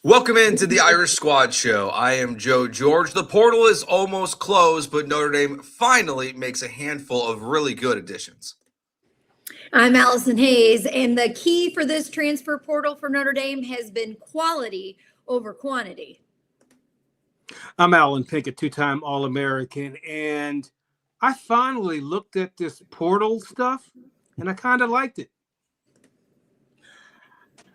Welcome into the Irish Squad Show. I am Joe George. The portal is almost closed, but Notre Dame finally makes a handful of really good additions. I'm Allison Hayes, and the key for this transfer portal for Notre Dame has been quality over quantity. I'm Alan Pinkett, two-time All-American, and I finally looked at this portal stuff, and I kind of liked it.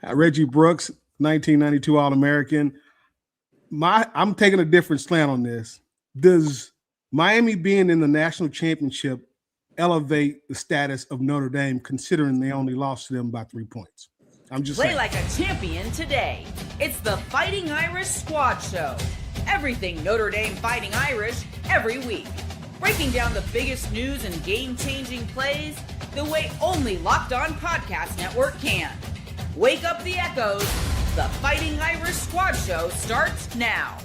Reggie Brooks, 1992 All-American. I'm taking a different slant on this. Does Miami being in the national championship elevate the status of Notre Dame, considering they only lost to them by 3 points? I'm just Play saying. like a champion today. It's the Fighting Irish Squad Show. Everything Notre Dame Fighting Irish every week. Breaking down the biggest news and game-changing plays the way only Locked On Podcast Network can. Wake up the echoes. The Fighting Irish Squad Show starts now.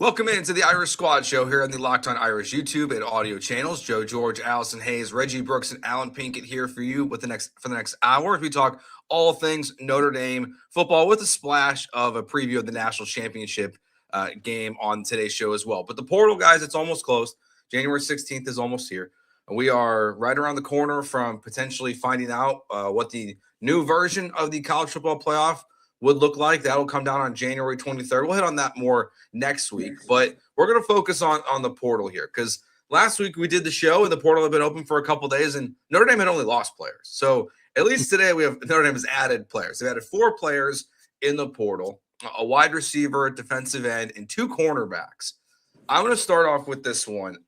Welcome into the Irish Squad Show here on the Locked On Irish YouTube and audio channels. Joe George, Allison Hayes, Reggie Brooks, and Alan Pinkett here for you for the next hour as we talk all things Notre Dame football with a splash of a preview of the national championship game on today's show as well. But the portal, guys, it's almost closed. January 16th is almost here. We are right around the corner from potentially finding out what the new version of the college football playoff would look like. That'll come down on January 23rd. We'll hit on that more next week, but we're going to focus on the portal here because last week we did the show and the portal had been open for a couple days and Notre Dame had only lost players. So at least today Notre Dame has added players. They've added 4 players in the portal, a wide receiver, a defensive end, and 2 cornerbacks. I'm going to start off with this one.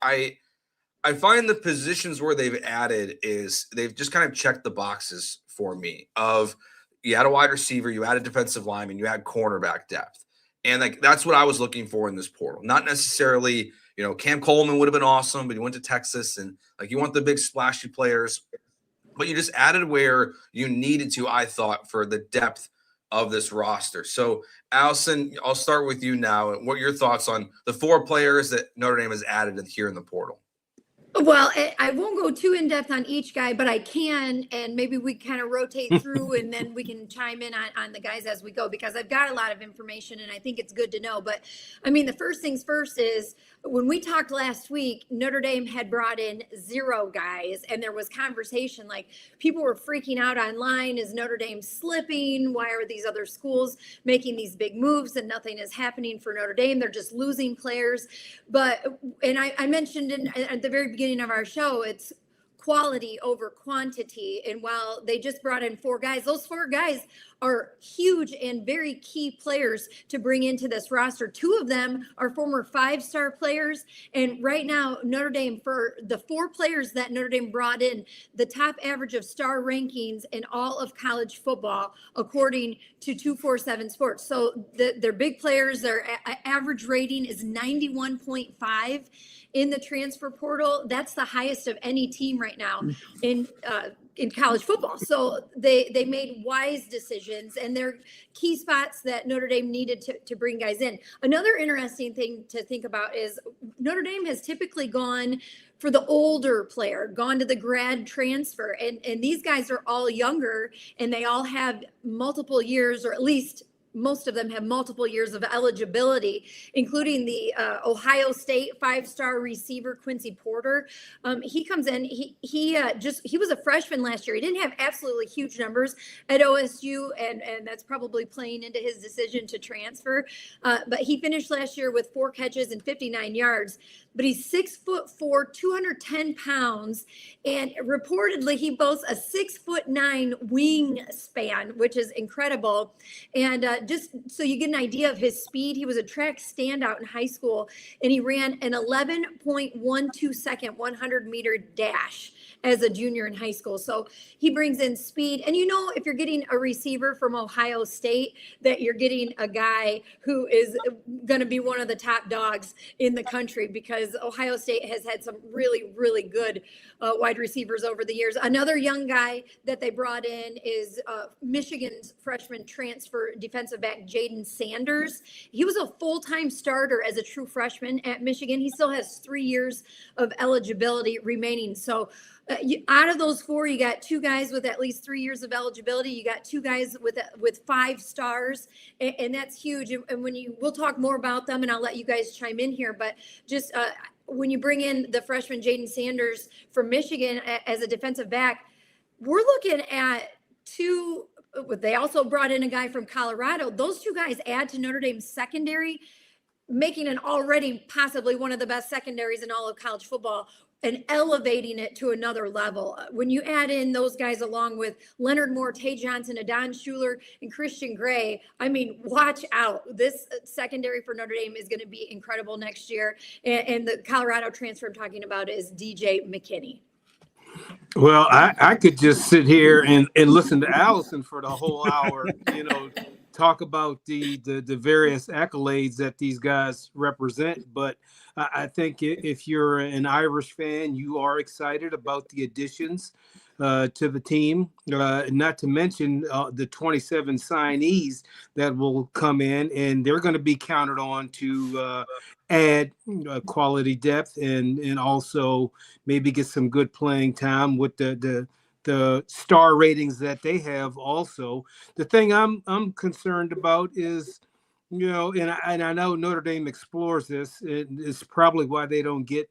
I find the positions where they've added is they've just kind of checked the boxes for me of you had a wide receiver, you had a defensive lineman, you had cornerback depth. And that's what I was looking for in this portal. Not necessarily, Cam Coleman would have been awesome, but you went to Texas and you want the big splashy players, but you just added where you needed to, I thought, for the depth of this roster. So Allison, I'll start with you now. What are your thoughts on the 4 players that Notre Dame has added here in the portal? Well, I won't go too in depth on each guy, but I can, and maybe we kind of rotate through and then we can chime in on the guys as we go because I've got a lot of information and I think it's good to know. But I mean, the first things first is when we talked last week, Notre Dame had brought in 0 guys and there was conversation like people were freaking out online. Is Notre Dame slipping? Why are these other schools making these big moves and nothing is happening for Notre Dame? They're just losing players. And I mentioned at the very beginning of our show, it's quality over quantity. And while they just brought in 4 guys, those 4 guys are huge and very key players to bring into this roster. 2 of them are former 5-star players. And right now, Notre Dame, for the 4 players that Notre Dame brought in, the top average of star rankings in all of college football, according to 247 Sports. So they're big players. Their average rating is 91.5 in the transfer portal. That's the highest of any team right now in college football. So they made wise decisions and they're key spots that Notre Dame needed to bring guys in. Another interesting thing to think about is Notre Dame has typically gone for the older player, gone to the grad transfer. And these guys are all younger and they all have multiple years, or at least most of them have multiple years of eligibility, including the Ohio State 5-star receiver Quincy Porter. He comes in. He was a freshman last year. He didn't have absolutely huge numbers at OSU, and that's probably playing into his decision to transfer. But he finished last year with 4 catches and 59 yards. But he's 6'4", 210 pounds, and reportedly he boasts a 6'9" wingspan, which is incredible. And just so you get an idea of his speed, he was a track standout in high school, and he ran an 11.12 second 100-meter dash as a junior in high school. So he brings in speed. And if you're getting a receiver from Ohio State, that you're getting a guy who is going to be one of the top dogs in the country, because Ohio State has had some really, really good wide receivers over the years. Another young guy that they brought in is Michigan's freshman transfer defensive back, Jaden Sanders. He was a full-time starter as a true freshman at Michigan. He still has 3 years of eligibility remaining. So Out of those 4, you got 2 guys with at least 3 years of eligibility. You got 2 guys with 5 stars, and that's huge. And we'll talk more about them, and I'll let you guys chime in here. But just when you bring in the freshman Jaden Sanders from Michigan as a defensive back, we're looking at 2. They also brought in a guy from Colorado. Those 2 guys add to Notre Dame's secondary, making it already possibly one of the best secondaries in all of college football and elevating it to another level. When you add in those guys along with Leonard Moore, Tay Johnson, Adon Schuler, and Christian Gray, I mean, watch out. This secondary for Notre Dame is going to be incredible next year. And the Colorado transfer I'm talking about is DJ McKinney. Well, I could just sit here and listen to Allison for the whole hour, talk about the various accolades that these guys represent. But I think if you're an Irish fan, you are excited about the additions to the team, not to mention the 27 signees that will come in, and they're going to be counted on to add quality depth and also maybe get some good playing time with the star ratings that they have. Also, the thing I'm concerned about is, and I know Notre Dame explores this, and it's probably why they don't get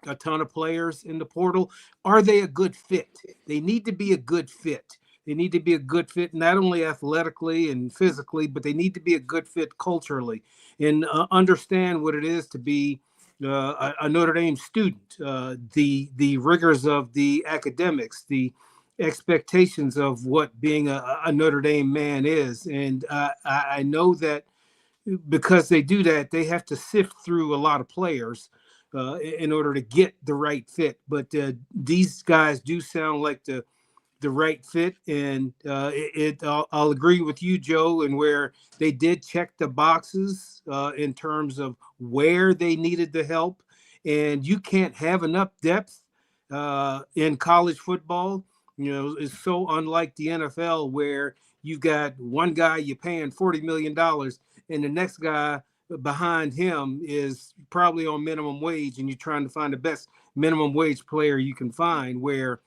a ton of players in the portal. Are they a good fit? They need to be a good fit. They need to be a good fit, not only athletically and physically, but they need to be a good fit culturally and understand what it is to be a Notre Dame student, the rigors of the academics, the expectations of what being a Notre Dame man is. And I know that because they do that, they have to sift through a lot of players in order to get the right fit. But these guys do sound like the right fit, and I'll agree with you, Joe, and where they did check the boxes in terms of where they needed the help. And you can't have enough depth in college football. It's so unlike the NFL, where you've got one guy you're paying $40 million, and the next guy behind him is probably on minimum wage, and you're trying to find the best minimum wage player you can find. Where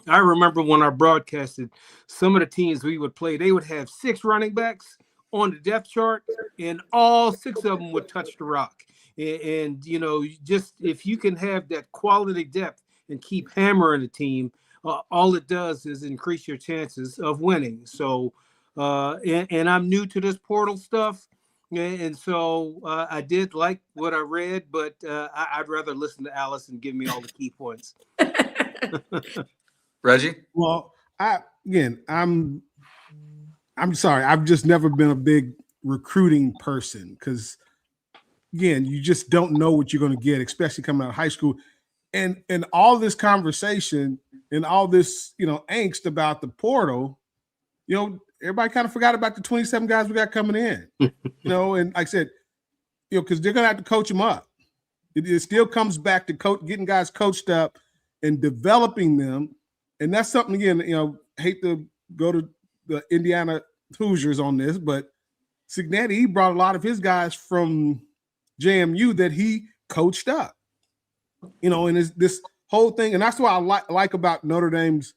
I remember when I broadcasted, some of the teams we would play, they would have 6 running backs on the depth chart, and all 6 of them would touch the rock. And just if you can have that quality depth and keep hammering the team, all it does is increase your chances of winning. So, and I'm new to this portal stuff. And so I did like what I read, but I'd rather listen to Alice and give me all the key points. Reggie? Well, I'm sorry. I've just never been a big recruiting person because, again, you just don't know what you're going to get, especially coming out of high school. And all this conversation and all this, angst about the portal, everybody kind of forgot about the 27 guys we got coming in, and like I said, because they're going to have to coach them up. It still comes back to getting guys coached up and developing them. And that's something, again, hate to go to the Indiana Hoosiers on this, but Cignetti, he brought a lot of his guys from JMU that he coached up, and this whole thing. And that's what I like about Notre Dame's,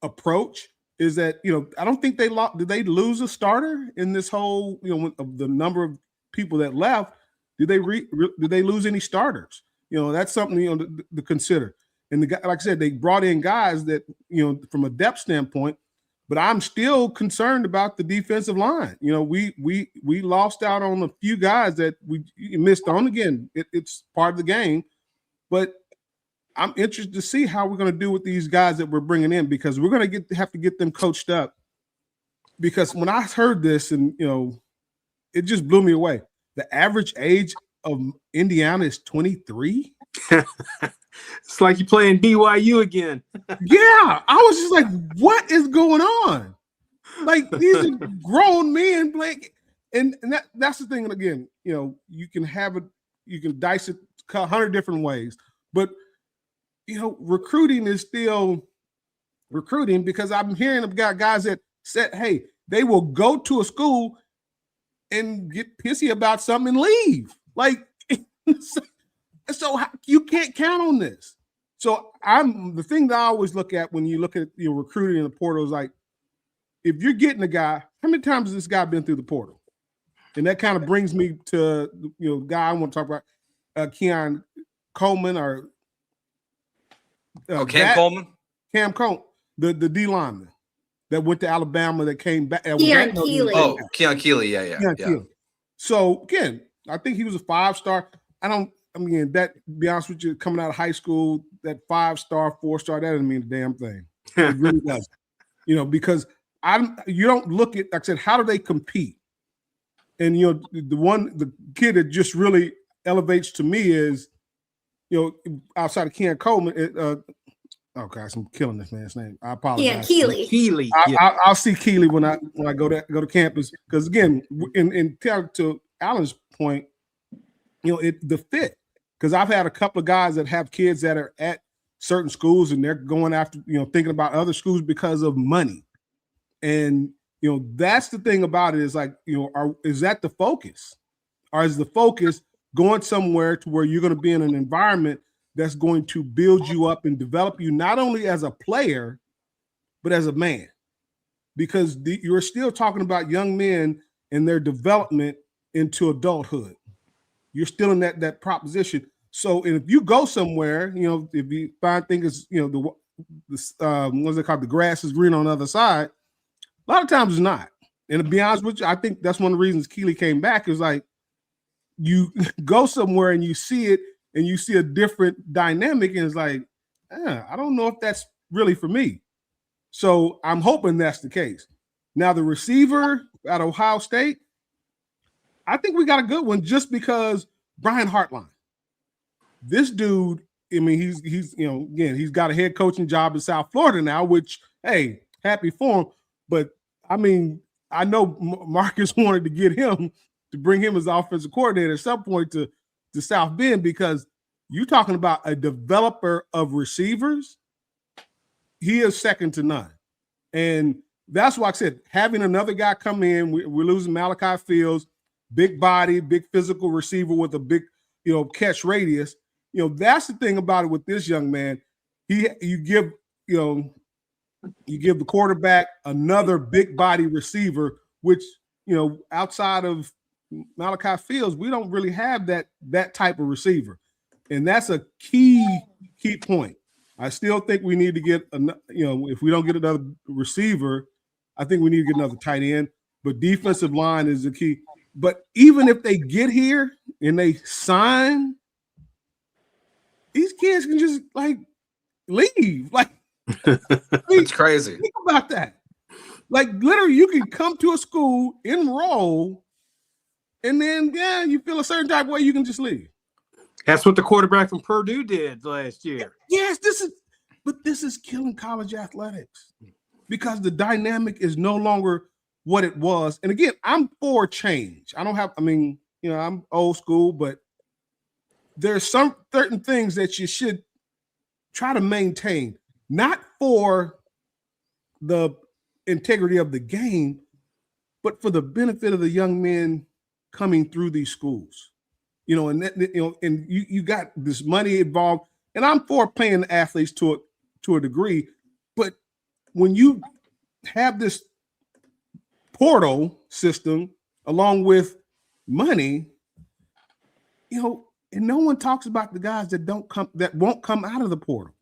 approach is that, I don't think did they lose a starter in this whole, of the number of people that left? Did they lose any starters? That's something, to consider. And like I said, they brought in guys that, from a depth standpoint, but I'm still concerned about the defensive line. We lost out on a few guys that we missed on. Again, it's part of the game, but I'm interested to see how we're going to do with these guys that we're bringing in, because we're going to have to get them coached up. Because when I heard this, and it just blew me away. The average age of Indiana is 23. It's like you're playing BYU again. Yeah, I was just like, what is going on? Like, these are grown men playing, and that's the thing. And again, you can have it, you can dice it 100 different ways, but recruiting is still recruiting, because I'm hearing about guys that said, hey, they will go to a school and get pissy about something and leave. Like, so you can't count on this. So the thing that I always look at when you look at recruiting in the portal is like, if you're getting a guy, how many times has this guy been through the portal? And that kind of brings me to guy I want to talk about, Keon Coleman or Coleman. Cam Coleman, the D lineman that went to Alabama that came back. Keon Keeley. Oh, Keon Keeley. Yeah. Keeley. So again, I think he was a 5-star. That, to be honest with you, coming out of high school, that 5-star, 4-star, that doesn't mean a damn thing. It really doesn't. Because you don't look at, like I said, how do they compete? And the kid that just really elevates to me is, outside of Keon Coleman. Oh gosh, I'm killing this man's name. I apologize. Yeah, Keeley. I'll see Keeley when I go to campus, because again, to Alan's point, the fit. Because I've had a couple of guys that have kids that are at certain schools and they're going after, thinking about other schools because of money. And that's the thing about it, is like, is that the focus? Or is the focus going somewhere to where you're going to be in an environment that's going to build you up and develop you not only as a player, but as a man? Because you're still talking about young men and their development into adulthood. You're still in that proposition. So if you go somewhere, if you find things, what's it called? The grass is green on the other side. A lot of times it's not. And to be honest with you, I think that's one of the reasons Keeley came back, is like, you go somewhere and you see it and you see a different dynamic, and it's like, I don't know if that's really for me. So I'm hoping that's the case. Now, the receiver at Ohio State, I think we got a good one, just because Brian Hartline. This dude, he's he's got a head coaching job in South Florida now, which, hey, happy for him. But I know Marcus wanted to get him to bring him as offensive coordinator at some point to South Bend, because you're talking about a developer of receivers. He is second to none. And that's why I said, having another guy come in, we're losing Malachi Fields, big body, big physical receiver with a big, catch radius. That's the thing about it with this young man. You give the quarterback another big body receiver, which, outside of Malachi Fields, we don't really have that type of receiver. And that's a key point. I still think we need to get, if we don't get another receiver, I think we need to get another tight end. But defensive line is the key. But even if they get here and they sign, these kids can just leave. It's crazy. Think about that. Literally, you can come to a school, enroll, and then you feel a certain type of way, you can just leave. That's what the quarterback from Purdue did last year. Yes, this is killing college athletics, because the dynamic is no longer what it was. And again, I'm for change. I'm old school, but there's some certain things that you should try to maintain, not for the integrity of the game, but for the benefit of the young men coming through these schools. And you got this money involved, and I'm for paying the athletes to a degree, but when you have this portal system along with money, and no one talks about the guys that won't come out of the portal,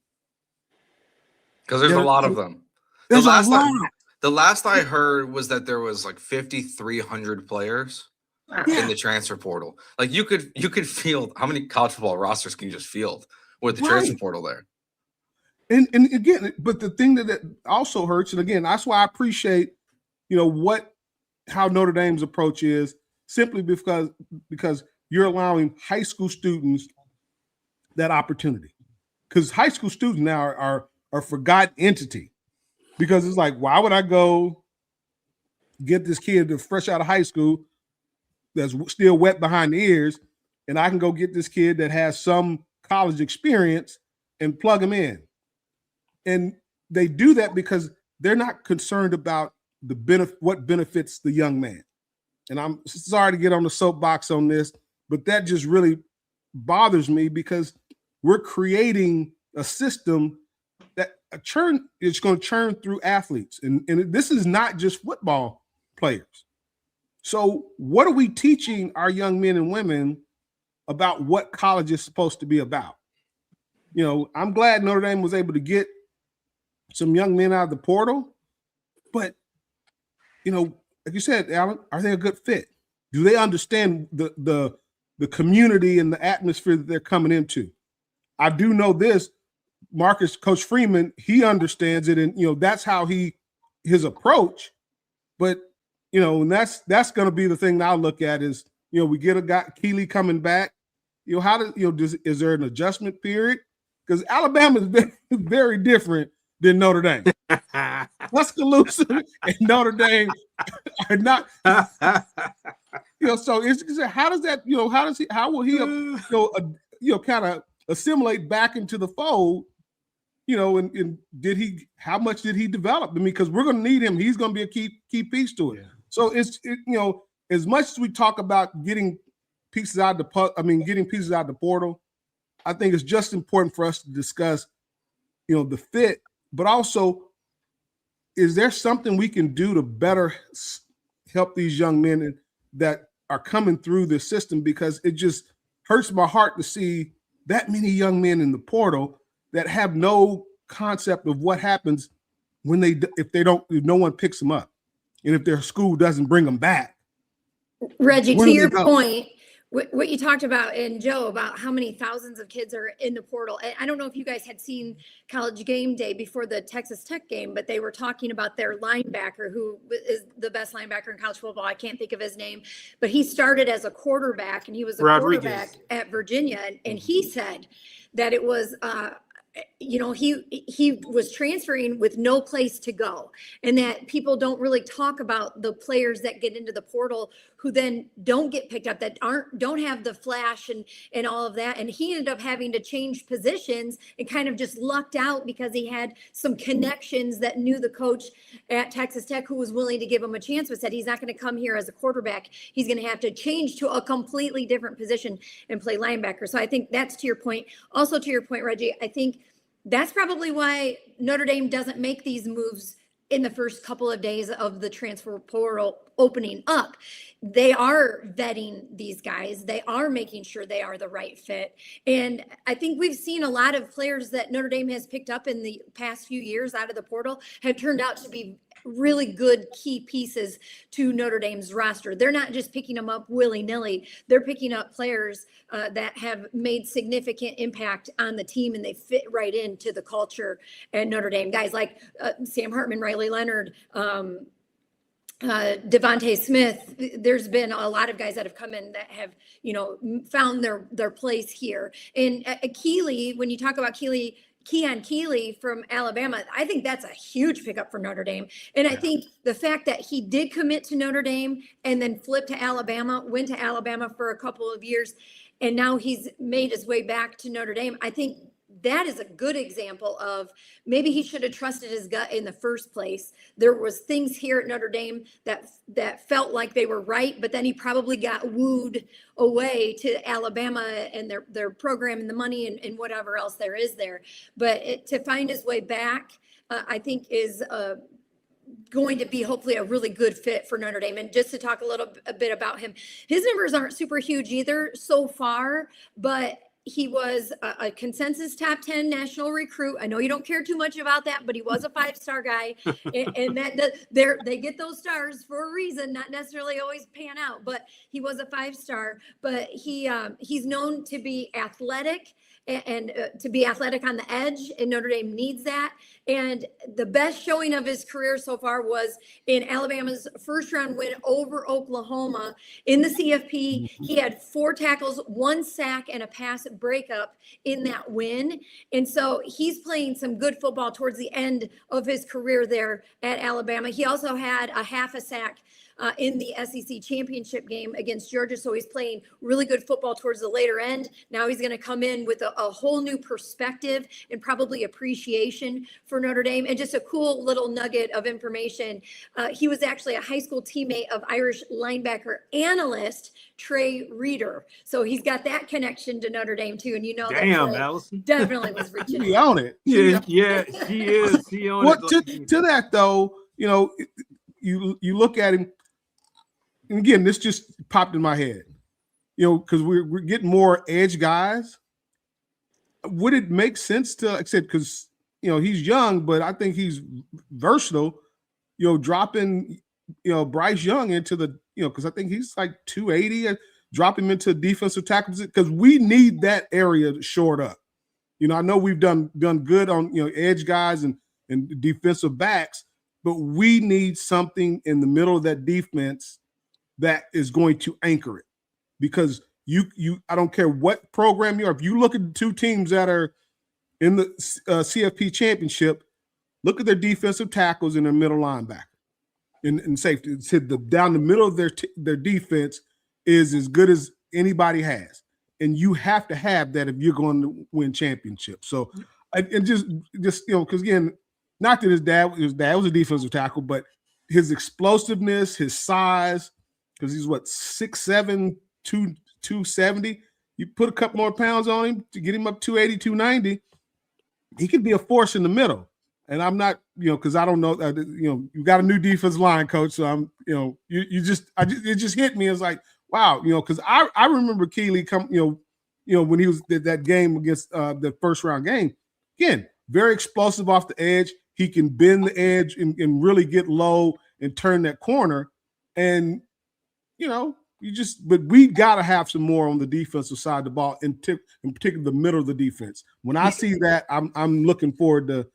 because there's a lot of them. The last I heard was that there was 5,300 players in the transfer portal. You could field, how many college football rosters can you just field with the transfer portal there? And again, but the thing that also hurts, and again, that's why I appreciate, how Notre Dame's approach is, simply because you're allowing high school students that opportunity. Because high school students now are a forgotten entity, because it's like, why would I go get this kid that's fresh out of high school that's still wet behind the ears, and I can go get this kid that has some college experience and plug him in? And they do that because they're not concerned about what benefits the young man. And I'm sorry to get on the soapbox on this, but that just really bothers me, because we're creating a system that is going to churn through athletes. And this is not just football players. So what are we teaching our young men and women about what college is supposed to be about? You know, I'm glad Notre Dame was able to get some young men out of the portal, but, you know, like you said, Alan, are they a good fit? Do they understand the community and the atmosphere that they're coming into? I do know this, Coach Freeman, he understands it, and, you know, that's how his approach. But, you know, and that's going to be the thing that I'll look at is, you know, we get a guy, Keeley, coming back. You know, is there an adjustment period? Because Alabama is very, very different than Notre Dame. Tuscaloosa and Notre Dame are not. You know, so how does that? You know, how will he? Kind of assimilate back into the fold? You know, and how much did he develop? I mean, because we're going to need him. He's going to be a key piece to it. Yeah. So you know, as much as we talk about getting pieces out of the portal, I think it's just important for us to discuss, you know, the fit, but also, is there something we can do to better help these young men that are coming through the system? Because it just hurts my heart to see that many young men in the portal that have no concept of what happens when if no one picks them up, and if their school doesn't bring them back. Reggie, to your point, what you talked about, and Joe, about how many thousands of kids are in the portal. I don't know if you guys had seen College Game Day before the Texas Tech game, but they were talking about their linebacker, who is the best linebacker in college football. I can't think of his name, but he started as a quarterback, and he was a quarterback at Virginia. And he said that it was, you know, he was transferring with no place to go, and that people don't really talk about the players that get into the portal who then don't get picked up, that don't have the flash and all of that. And he ended up having to change positions and kind of just lucked out because he had some connections that knew the coach at Texas Tech, who was willing to give him a chance, but said he's not going to come here as a quarterback. He's going to have to change to a completely different position and play linebacker. So I think that's to your point. Also to your point, Reggie, I think that's probably why Notre Dame doesn't make these moves in the first couple of days of the transfer portal opening up. They are vetting these guys. They are making sure they are the right fit. And I think we've seen a lot of players that Notre Dame has picked up in the past few years out of the portal have turned out to be really good key pieces to Notre Dame's roster. They're not just picking them up willy-nilly. They're picking up players that have made significant impact on the team, and they fit right into the culture at Notre Dame. Guys like Sam Hartman, Riley Leonard, Devontae Smith. There's been a lot of guys that have come in that have, you know, found their place here. And Keeley, when you talk about Keon Keeley from Alabama, I think that's a huge pickup for Notre Dame. And I think the fact that he did commit to Notre Dame and then flipped to Alabama, went to Alabama for a couple of years, and now he's made his way back to Notre Dame, I think that is a good example of maybe he should have trusted his gut in the first place. There was things here at Notre Dame that felt like they were right, but then he probably got wooed away to Alabama and their program and the money and whatever else there is there. But to find his way back, I think is going to be hopefully a really good fit for Notre Dame. And just to talk a bit about him, his numbers aren't super huge either so far, but he was a consensus top 10 national recruit. I know you don't care too much about that, but he was a 5-star guy, and they get those stars for a reason, not necessarily always pan out, but he was a 5-star. But he's known to be athletic and to be athletic on the edge, and Notre Dame needs that. And the best showing of his career so far was in Alabama's first-round win over Oklahoma in the CFP. He had 4 tackles, 1 sack, and a pass breakup in that win. And so he's playing some good football towards the end of his career there at Alabama. He also had a half a sack in the SEC championship game against Georgia. So he's playing really good football towards the later end. Now he's going to come in with a whole new perspective and probably appreciation for Notre Dame. And just a cool little nugget of information. He was actually a high school teammate of Irish linebacker analyst Trey Reeder. So he's got that connection to Notre Dame too. And that Trey Allison definitely was reaching She out. on it. yeah she is she on Well, it. to that though, you look at him, and again, this just popped in my head. Because we're getting more edge guys. Would it make sense to, except because he's young, but I think he's versatile. Dropping Bryce Young into the because I think he's like 280. Drop him into defensive tackles because we need that area shored up. I know we've done good on edge guys and defensive backs, but we need something in the middle of that defense that is going to anchor it. Because I don't care what program you are. If you look at the two teams that are in the CFP championship, look at their defensive tackles and their middle linebacker and safety. Down the middle of their defense is as good as anybody has, and you have to have that if you're going to win championships. So, and just because again, not that his dad was a defensive tackle, but his explosiveness, his size, because he's 6'7". 270, you put a couple more pounds on him to get him up 280, 290, he could be a force in the middle. And I'm not, because I don't know, you got a new defensive line coach, so I'm, it just hit me as like, wow, because I remember Keeley when he was that game against the first round game. Again, very explosive off the edge. He can bend the edge and really get low and turn that corner, and but we got to have some more on the defensive side of the ball, in particular the middle of the defense. When I see that, I'm looking forward to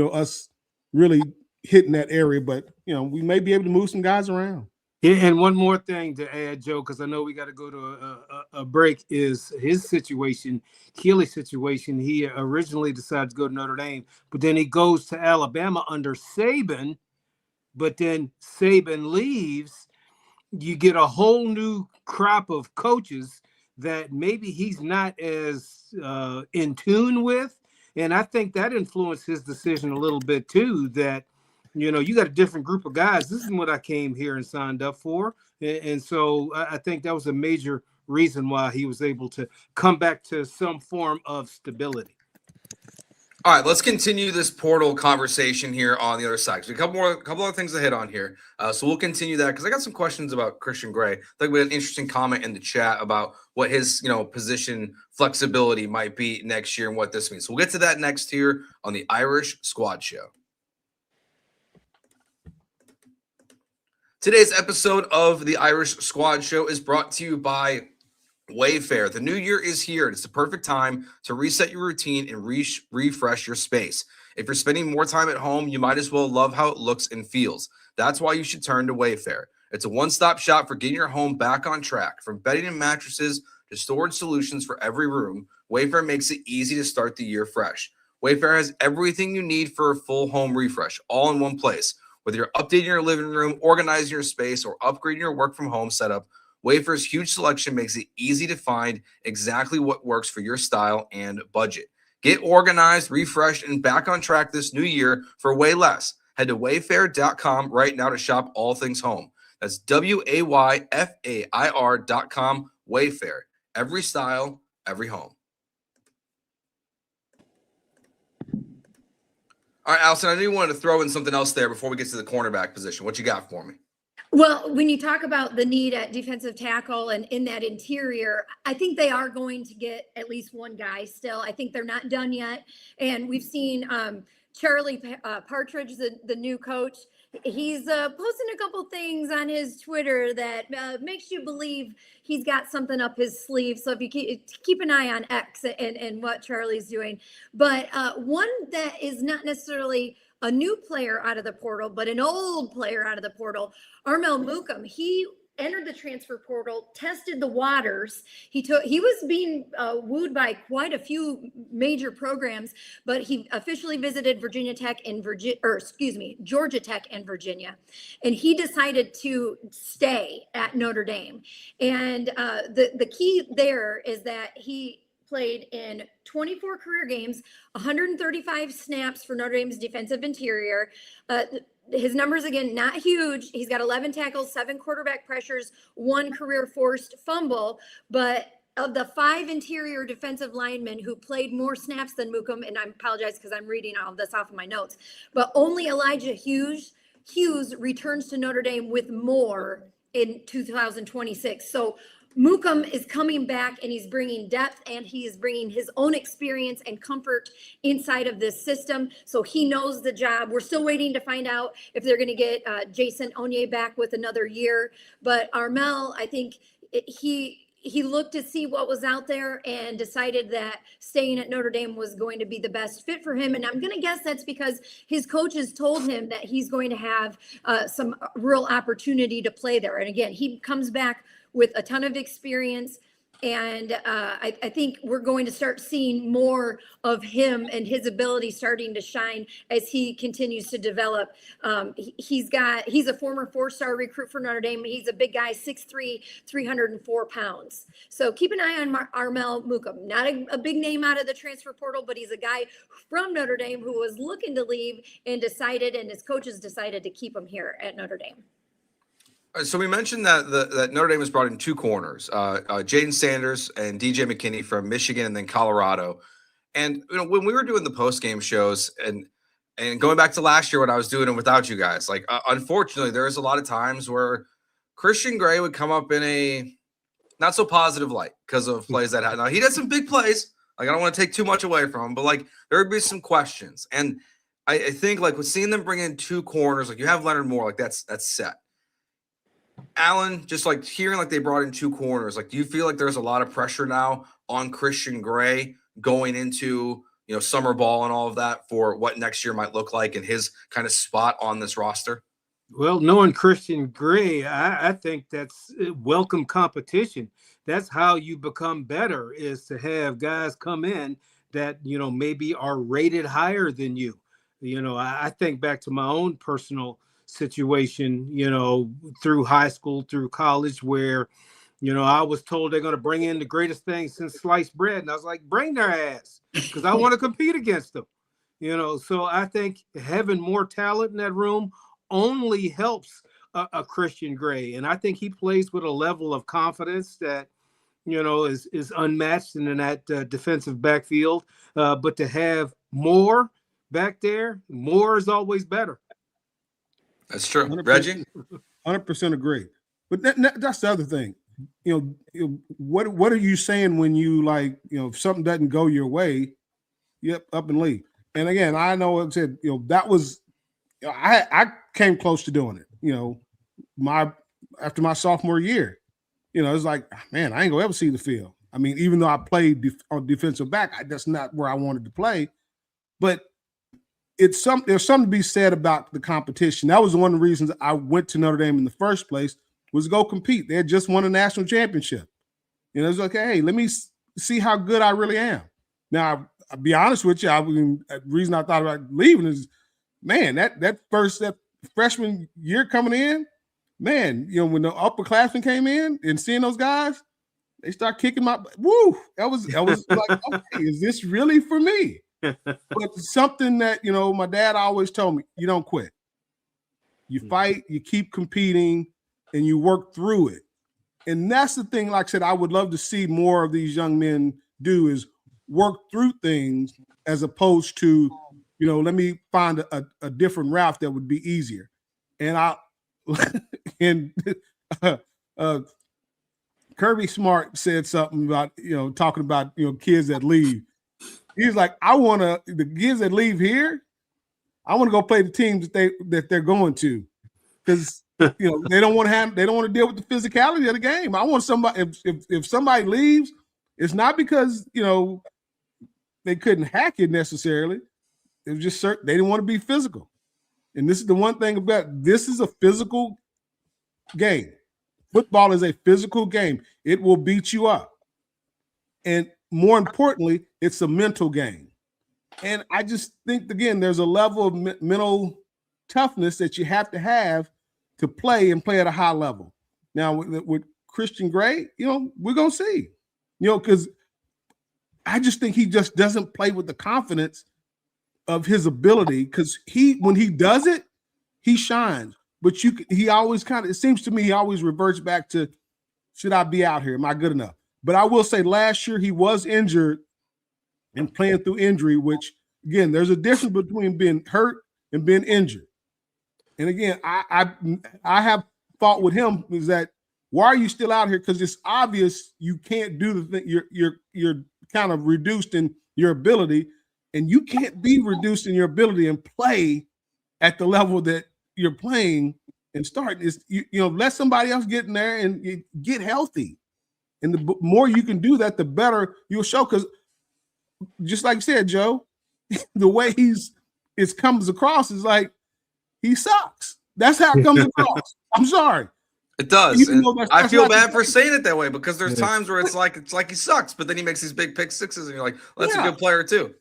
us really hitting that area. But we may be able to move some guys around. Yeah, and one more thing to add, Joe, because I know we got to go to a break. Is his situation, Keely's situation? He originally decided to go to Notre Dame, but then he goes to Alabama under Saban. But then Saban leaves. You get a whole new crop of coaches that maybe he's not as in tune with. And I think that influenced his decision a little bit too, that, you got a different group of guys. This is what I came here and signed up for. And so I think that was a major reason why he was able to come back to some form of stability. All right, let's continue this portal conversation here on the other side. So a couple other things to hit on here. So we'll continue that because I got some questions about Christian Gray. I think we had an interesting comment in the chat about what his position flexibility might be next year and what this means. So we'll get to that next here on the Irish Squad Show. Today's episode of the Irish Squad Show is brought to you by Wayfair. The new year is here. It's the perfect time to reset your routine and refresh your space. If you're spending more time at home, you might as well love how it looks and feels. That's why you should turn to Wayfair. It's a one-stop shop for getting your home back on track. From bedding and mattresses to storage solutions for every room, Wayfair makes it easy to start the year fresh. Wayfair has everything you need for a full home refresh, all in one place. Whether you're updating your living room, organizing your space, or upgrading your work from home setup, Wayfair's huge selection makes it easy to find exactly what works for your style and budget. Get organized, refreshed, and back on track this new year for way less. Head to wayfair.com right now to shop all things home. That's WAYFAIR.com, Wayfair. Every style, every home. All right, Allison, I knew you wanted to throw in something else there before we get to the cornerback position. What you got for me? Well, when you talk about the need at defensive tackle and in that interior, I think they are going to get at least one guy still. I think they're not done yet. And we've seen Charlie Partridge, the new coach. He's posting a couple things on his Twitter that makes you believe he's got something up his sleeve. So if you keep an eye on X and what Charlie's doing. But one that is not necessarily a new player out of the portal, but an old player out of the portal, Armel Mukum. He entered the transfer portal, tested the waters. He was being wooed by quite a few major programs, but he officially visited Georgia Tech and Virginia. And he decided to stay at Notre Dame. And the key there is that he played in 24 career games, 135 snaps for Notre Dame's defensive interior. His numbers, again, not huge. He's got 11 tackles, 7 quarterback pressures, 1 career forced fumble. But of the 5 interior defensive linemen who played more snaps than Mukum, and I apologize because I'm reading all of this off of my notes, but only Elijah Hughes returns to Notre Dame with more in 2026. So Mukum is coming back and he's bringing depth and he is bringing his own experience and comfort inside of this system. So he knows the job. We're still waiting to find out if they're going to get Jason Onye back with another year. But Armel, I think he looked to see what was out there and decided that staying at Notre Dame was going to be the best fit for him. And I'm going to guess that's because his coaches told him that he's going to have some real opportunity to play there. And again, he comes back with a ton of experience. And I think we're going to start seeing more of him and his ability starting to shine as he continues to develop. He's a former 4-star recruit for Notre Dame. He's a big guy, 6'3", 304 pounds. So keep an eye on Armel Mukum. Not a big name out of the transfer portal, but he's a guy from Notre Dame who was looking to leave and his coaches decided to keep him here at Notre Dame. So we mentioned that Notre Dame has brought in 2 corners, Jaden Sanders and DJ McKinney from Michigan and then Colorado. And when we were doing the post-game shows and going back to last year when I was doing it without you guys, like unfortunately there's a lot of times where Christian Gray would come up in a not so positive light because of plays that had. Now he did some big plays. Like I don't want to take too much away from him, but like there would be some questions. And I think like with seeing them bring in 2 corners, like you have Leonard Moore, like that's set. Alan, just like hearing like they brought in 2 corners, like do you feel like there's a lot of pressure now on Christian Gray going into summer ball and all of that for what next year might look like and his kind of spot on this roster? Well, knowing Christian Gray, I think that's welcome competition. That's how you become better, is to have guys come in that maybe are rated higher than you. I think back to my own personal situation, through high school, through college, where, I was told they're going to bring in the greatest thing since sliced bread. And I was like, bring their ass, because I want to compete against them. So I think having more talent in that room only helps a Christian Gray. And I think he plays with a level of confidence that, is unmatched in that defensive backfield. But to have more back there, more is always better. That's true. 100%, Reggie? 100% agree. But that's the other thing. What are you saying when you if something doesn't go your way, up and leave? And again, I know it said, that was, I came close to doing it, after my sophomore year, it's like, man, I ain't gonna ever see the field. I mean, even though I played on defensive back, that's not where I wanted to play, but there's something to be said about the competition. That was one of the reasons I went to Notre Dame in the first place, was to go compete. They had just won a national championship. It's like, hey, let me see how good I really am. Now, I'll be honest with you, the reason I thought about leaving is, man, that freshman year coming in, man, when the upperclassmen came in and seeing those guys, they start kicking my woo. That was like, okay, is this really for me? But something that, my dad always told me, you don't quit. You fight, you keep competing, and you work through it. And that's the thing, like I said, I would love to see more of these young men do, is work through things as opposed to, let me find a different route that would be easier. And Kirby Smart said something about, talking about, kids that leave. He's like, the kids that leave here, I want to go play the teams that they're going to, because they don't want to deal with the physicality of the game. I want somebody, if somebody leaves, it's not because they couldn't hack it necessarily. It was just certain they didn't want to be physical. And this is the one thing about this is a physical game. Football is a physical game. It will beat you up. And more importantly, it's a mental game. And I just think, again, there's a level of mental toughness that you have to play and play at a high level. Now, with Christian Gray, we're going to see, because I just think he just doesn't play with the confidence of his ability, because when he does it, he shines. But he always it seems to me he always reverts back to, should I be out here? Am I good enough? But I will say last year he was injured and playing through injury, which again, there's a difference between being hurt and being injured. And again, I have fought with him is that, why are you still out here? Because it's obvious you can't do the thing. You're kind of reduced in your ability, and you can't be reduced in your ability and play at the level that you're playing and start. Is let somebody else get in there and get healthy. And the more you can do that, the better you'll show. Because just like you said, Joe, the way it comes across is like he sucks. That's how it comes across. I'm sorry. It does. And I feel bad for for saying it that way, because there's times where it's like he sucks, but then he makes these big pick sixes, and you're like, well, that's a good player too.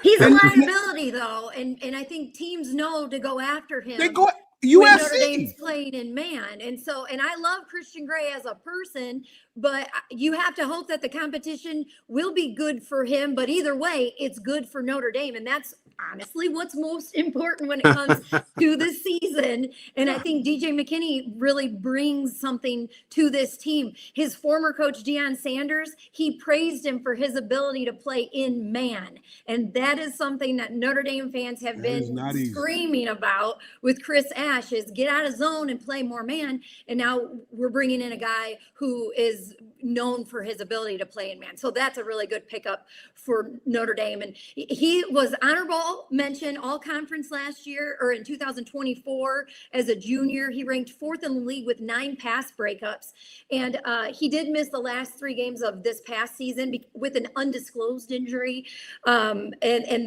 He's a liability, though, and I think teams know to go after him. They go when Notre USC. Dame's playing in man, and I love Christian Gray as a person, but you have to hope that the competition will be good for him. But either way, it's good for Notre Dame, and that's honestly what's most important when it comes to this season. And I think DJ McKinney really brings something to this team. His former coach, Deion Sanders, he praised him for his ability to play in man. And that is something that Notre Dame fans have been screaming about with Chris Ash, is get out of zone and play more man. And now we're bringing in a guy who is known for his ability to play in man. So that's a really good pickup for Notre Dame. And he was honorable mention all conference last year, or in 2024 as a junior. He ranked 4th in the league with 9 pass breakups. And he did miss the last 3 games of this past season with an undisclosed injury. And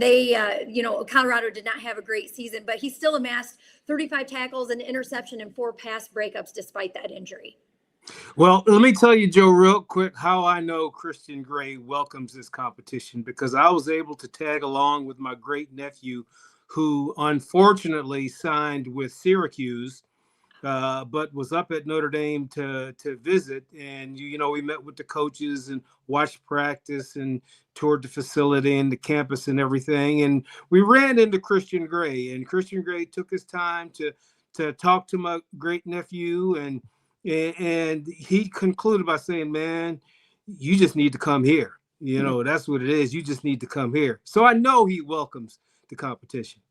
they, Colorado did not have a great season, but he still amassed 35 tackles, an interception, and 4 pass breakups despite that injury. Well, let me tell you, Joe, real quick, how I know Christian Gray welcomes this competition, because I was able to tag along with my great nephew, who unfortunately signed with Syracuse, but was up at Notre Dame to visit. And, we met with the coaches and watched practice and toured the facility and the campus and everything. And we ran into Christian Gray, and Christian Gray took his time to talk to my great nephew, and he concluded by saying, man, you just need to come here. That's what it is. You just need to come here. So I know he welcomes the competition.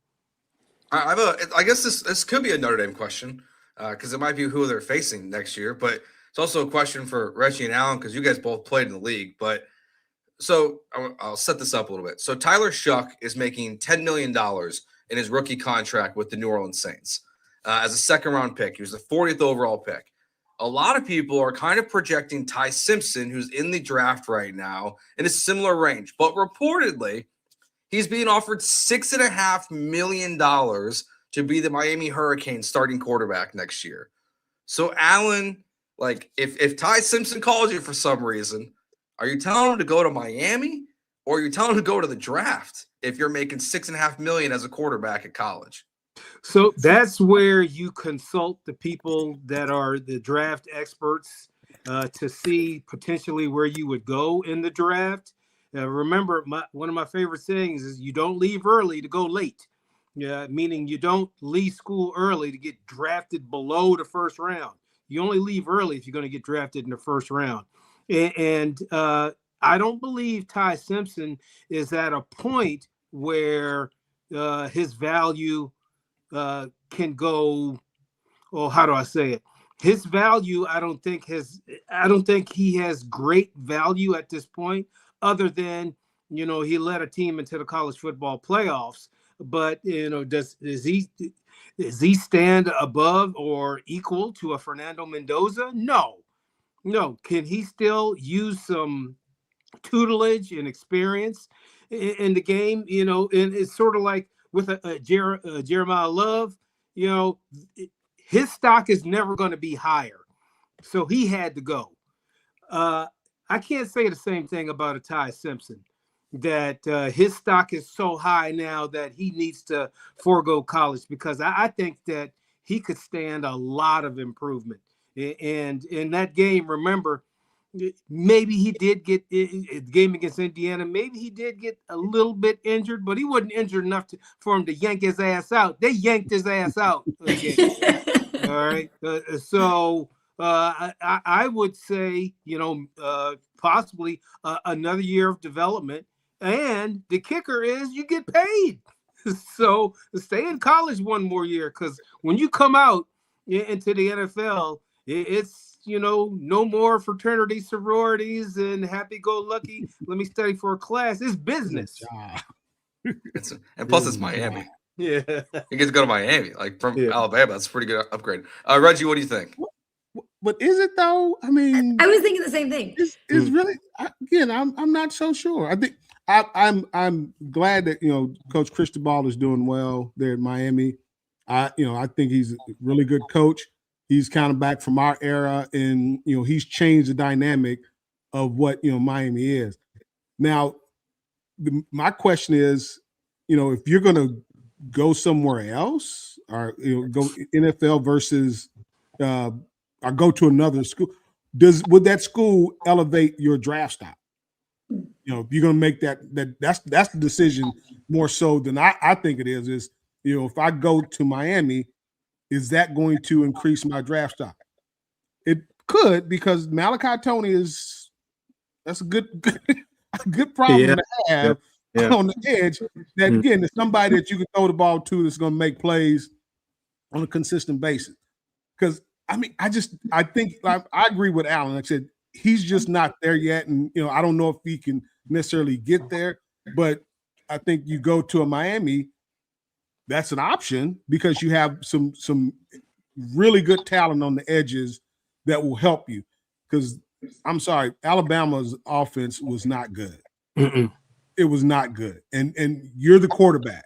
I guess this could be a Notre Dame question, because it might be who they're facing next year, but it's also a question for Reggie and Alan, because you guys both played in the league. But so I'll set this up a little bit. So Tyler Shuck is making $10 million in his rookie contract with the New Orleans Saints as a 2nd-round pick. He was the 40th overall pick. A lot of people are kind of projecting Ty Simpson, who's in the draft right now, in a similar range. But reportedly, he's being offered $6.5 million to be the Miami Hurricanes starting quarterback next year. So, Alan, if Ty Simpson calls you for some reason, are you telling him to go to Miami, or are you telling him to go to the draft if you're making $6.5 million as a quarterback at college? So that's where you consult the people that are the draft experts to see potentially where you would go in the draft. Remember, one of my favorite sayings is you don't leave early to go late. Meaning you don't leave school early to get drafted below the 1st round. You only leave early if you're going to get drafted in the 1st round. And I don't believe Ty Simpson is at a point where his value can go, how do I say it? His value, I don't think he has great value at this point, other than, he led a team into the college football playoffs. But, does he stand above or equal to a Fernando Mendoza? No. Can he still use some tutelage and experience in the game? And it's sort of like with Jeremiah Love, his stock is never going to be higher. So he had to go. I can't say the same thing about a Ty Simpson, that his stock is so high now that he needs to forego college, because I think that he could stand a lot of improvement. And in that game, remember, maybe he did get the game against Indiana. Maybe he did get a little bit injured, but he wasn't injured enough for him to yank his ass out. They yanked his ass out again. All right. So I would say, possibly another year of development. And the kicker is you get paid. So stay in college one more year, because when you come out into the NFL, it's, no more fraternity, sororities, and happy-go-lucky. Let me study for a class. It's business. And plus, it's Miami. Yeah. You get to go to Miami, like from Alabama. That's a pretty good upgrade. Reggie, what do you think? But is it though? I mean, I was thinking the same thing. It's really, again, I'm not so sure. I think I'm glad that Coach Cristobal is doing well there at Miami. I think he's a really good coach. He's kind of back from our era, and he's changed the dynamic of what Miami is. Now, my question is, if you're going to go somewhere else, or go NFL versus or go to another school, would that school elevate your draft stock? If you're going to make that's the decision more so than I think it is if I go to Miami, is that going to increase my draft stock? It could, because Malachi Tony that's a good problem to have on the edge. That again is somebody that you can throw the ball to that's going to make plays on a consistent basis. Because I think I agree with Alan. Like I said, he's just not there yet, and I don't know if he can necessarily get there. But I think you go to a Miami, that's an option, because you have some really good talent on the edges that will help you. Because I'm sorry, Alabama's offense was not good. Mm-mm. It was not good, and you're the quarterback,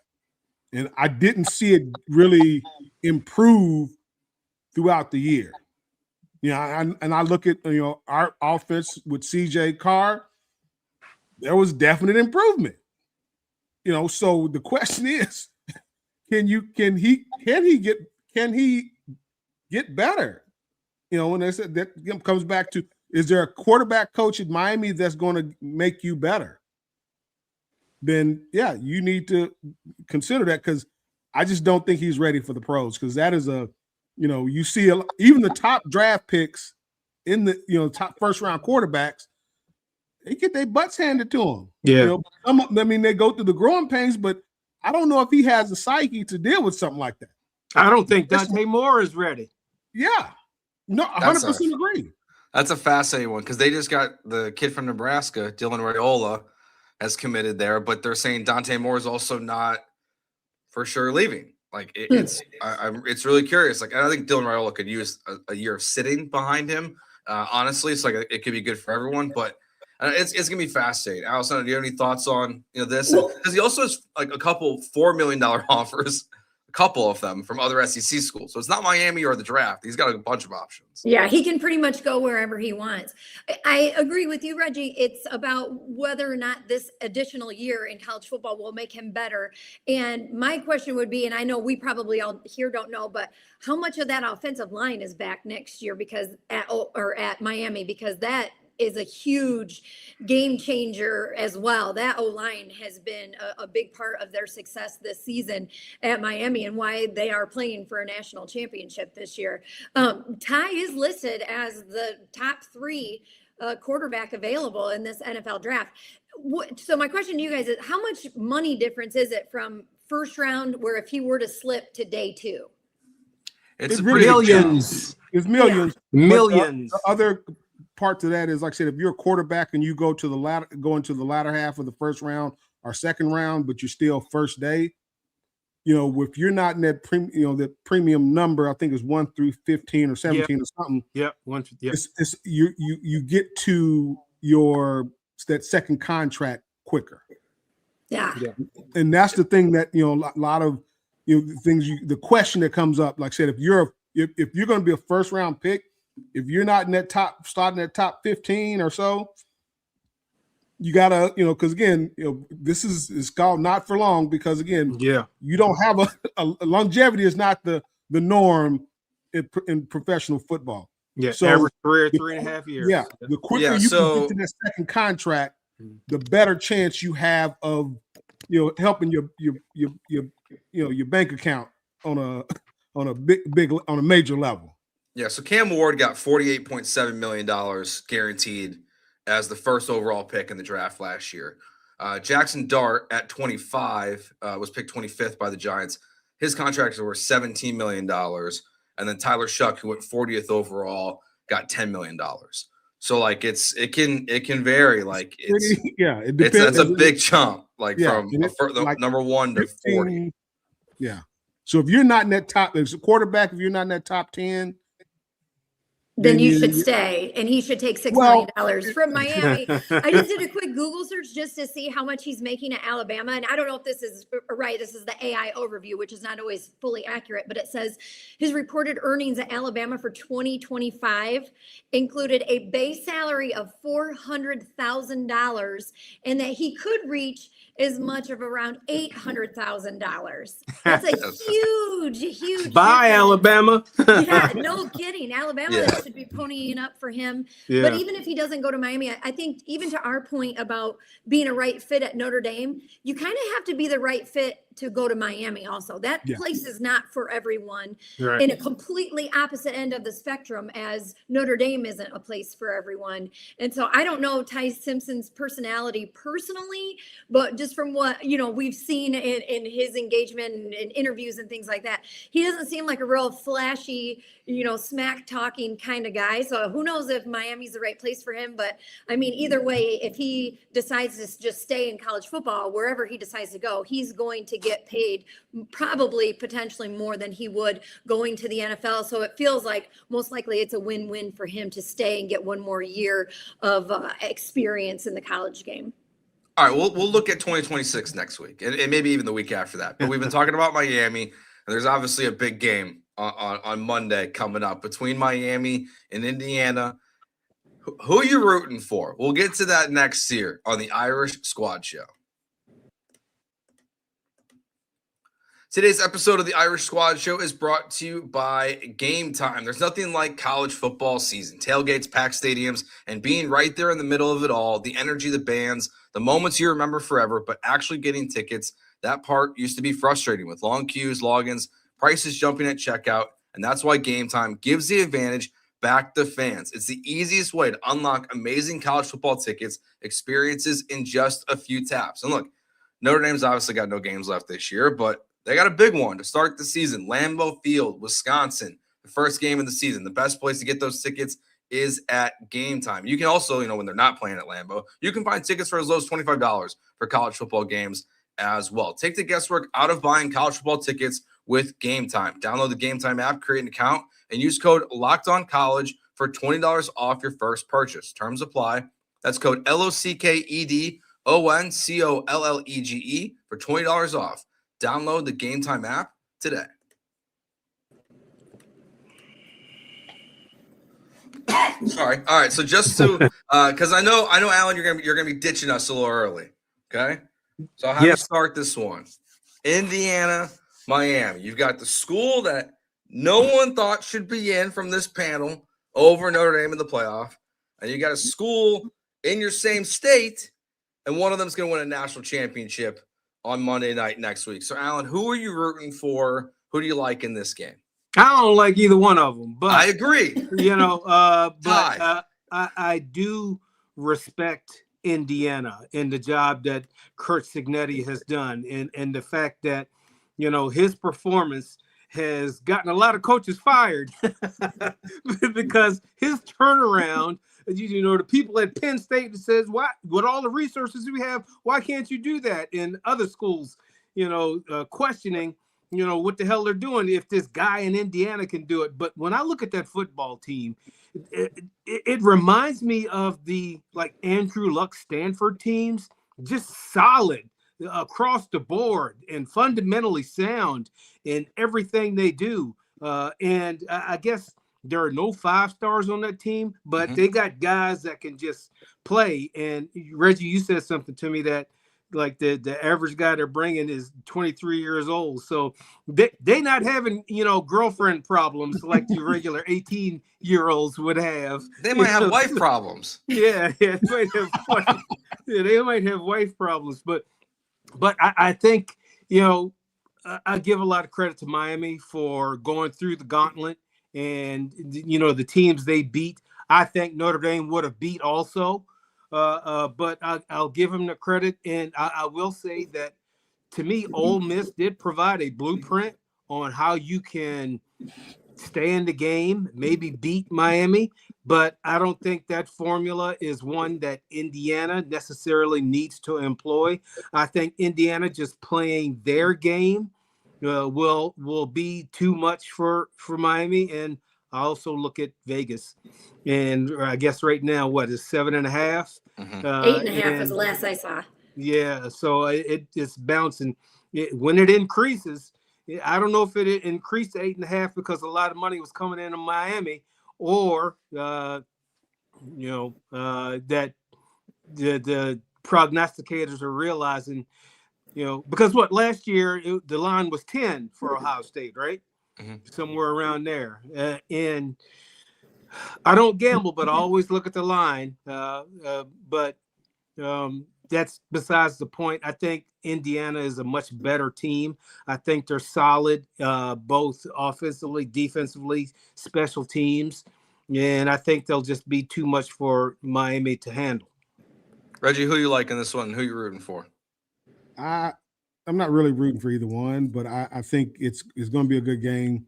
and I didn't see it really improve throughout the year. And I look at our offense with CJ Carr, there was definite improvement. So the question is, can he get better? And they said that comes back to, is there a quarterback coach at Miami that's going to make you better? Then you need to consider that, because I just don't think he's ready for the pros, because that is you see even the top draft picks in the top first round quarterbacks, they get their butts handed to them. Yeah. They go through the growing pains, but I don't know if he has the psyche to deal with something like that. I don't think Dante Moore is ready. Yeah. No, 100% agree. That's a fascinating one, because they just got the kid from Nebraska, Dylan Raiola, has committed there, but they're saying Dante Moore is also not for sure leaving. Like it's really curious. Like, I think Dylan Raiola could use a year of sitting behind him. Honestly, it's like it could be good for everyone, but it's gonna be fascinating. Allison, do you have any thoughts on this? Because he also has like a couple $4 million offers, a couple of them from other SEC schools. So it's not Miami or the draft. He's got a bunch of options. Yeah, he can pretty much go wherever he wants. I agree with you, Reggie. It's about whether or not this additional year in college football will make him better. And my question would be, and I know we probably all here don't know, but how much of that offensive line is back next year at Miami? Because that is a huge game changer as well. That O-line has been a big part of their success this season at Miami, and why they are playing for a national championship this year. Ty is listed as the top 3 quarterback available in this NFL draft. So my question to you guys is, how much money difference is it from first round, where if he were to slip, to day 2? It's really millions. It's millions. Yeah. Millions. The other part to that is, like I said, if you're a quarterback and you go into the latter half of the first round or second round, but you're still first day, if you're not in that that premium number, I think it's 1 through 15 or 17 or something. Yep. It's you get to that second contract quicker. Yeah. And that's the thing that a lot of things. The question that comes up, like I said, if you're going to be a first round pick, if you're not in that starting at top 15 or so, you gotta, because again, this is called not for long, because again, you don't have a longevity is not the norm in professional football. Yeah, So average career 3.5 years. Yeah, the quicker Yeah, you so- can get to that second contract, the better chance you have of helping your bank account on a big on a major level. Yeah, so Cam Ward got $48.7 million guaranteed as the first overall pick in the draft last year. Jackson Dart at 25 was picked 25th by the Giants. His contracts were $17 million. And then Tyler Shuck, who went 40th overall, got $10 million. So like it can vary. Like It depends. that's a big chunk, like Yeah, from and it's like number 1 to 40. Yeah. So if you're not in that top, as a quarterback, if you're not in that top 10, then you should stay, and he should take $6 million from Miami. I just did a quick Google search just to see how much he's making at Alabama, and I don't know if this is right. This is the AI overview, which is not always fully accurate, but it says his reported earnings at Alabama for 2025 included a base salary of $400,000, and that he could reach as much of around $800,000. That's a huge. Bye, difference. Alabama. Yeah, no kidding. Alabama Yeah. should be ponying up for him. Yeah. But even if he doesn't go to Miami, I think even to our point about being a right fit at Notre Dame, you kind of have to be the right fit to go to Miami also. That place is not for everyone. Right. In a completely opposite end of the spectrum, as Notre Dame isn't a place for everyone. And so I don't know Ty Simpson's personality personally, but just from what we've seen in his engagement and interviews and things like that, he doesn't seem like a real flashy, smack talking kind of guy. So who knows if Miami's the right place for him. But I mean, either way, if he decides to just stay in college football, wherever he decides to go, he's going to get paid probably potentially more than he would going to the NFL. So it feels like most likely it's a win-win for him to stay and get one more year of experience in the college game. All right, we'll look at 2026 next week, and maybe even the week after that. But we've been talking about Miami, and there's obviously a big game on Monday coming up between Miami and Indiana. Who are you rooting for? We'll get to that next year on the Irish Squad Show. Today's episode of the Irish Squad Show is brought to you by Gametime. There's nothing like college football season. Tailgates, packed stadiums, and being right there in the middle of it all, the energy, the bands, the moments you remember forever, but actually getting tickets, that part used to be frustrating with long queues, logins, prices jumping at checkout, and that's why Gametime gives the advantage back to fans. It's the easiest way to unlock amazing college football tickets, experiences in just a few taps. And look, Notre Dame's obviously got no games left this year, but they got a big one to start the season. Lambeau Field, Wisconsin, the first game of the season. The best place to get those tickets is at Gametime. You can also, when they're not playing at Lambeau, you can find tickets for as low as $25 for college football games as well. Take the guesswork out of buying college football tickets with Gametime. Download the Gametime app, create an account, and use code LOCKEDONCollege for $20 off your first purchase. Terms apply. That's code LOCKEDONCOLLEGE for $20 off. Download the Gametime app today. Sorry. All right. So just to, because I know, Alan, you're gonna be ditching us a little early. Okay. So I'll have to start this one. Indiana, Miami. You've got the school that no one thought should be in from this panel over Notre Dame in the playoff, and you got a school in your same state, and one of them is going to win a national championship on Monday night next week. So, Alan, who are you rooting for? Who do you like in this game? I don't like either one of them, but I agree. I do respect Indiana and the job that Kurt Cignetti has done, and the fact that his performance has gotten a lot of coaches fired because his turnaround. The people at Penn State says, "Why? With all the resources we have, why can't you do that?" And other schools, questioning, what the hell they're doing if this guy in Indiana can do it. But when I look at that football team, it reminds me of the Andrew Luck Stanford teams, just solid across the board and fundamentally sound in everything they do. And I guess there are no 5 stars on that team, but they got guys that can just play. And Reggie, you said something to me that like the average guy they're bringing is 23 years old. So they not having, girlfriend problems like the regular 18-year-olds would have. They might have wife problems. Yeah, they might have wife problems. But I think, I give a lot of credit to Miami for going through the gauntlet and, the teams they beat. I think Notre Dame would have beat also. But I'll give him the credit. And I will say that, to me, Ole Miss did provide a blueprint on how you can stay in the game, maybe beat Miami. But I don't think that formula is one that Indiana necessarily needs to employ. I think Indiana just playing their game will be too much for Miami. And I also look at Vegas. And I guess right now, what is 7.5? 8.5 is the last I saw. Yeah, so it's bouncing. When it increases, I don't know if it increased to 8.5 because a lot of money was coming into Miami, or that the prognosticators are realizing, because last year the line was 10 for Ohio State, right? Somewhere around there, and I don't gamble, but I always look at the line. But that's besides the point. I think Indiana is a much better team. I think they're solid, both offensively, defensively, special teams. And I think they'll just be too much for Miami to handle. Reggie, who you like in this one? Who you rooting for? I'm not really rooting for either one, but I think it's going to be a good game.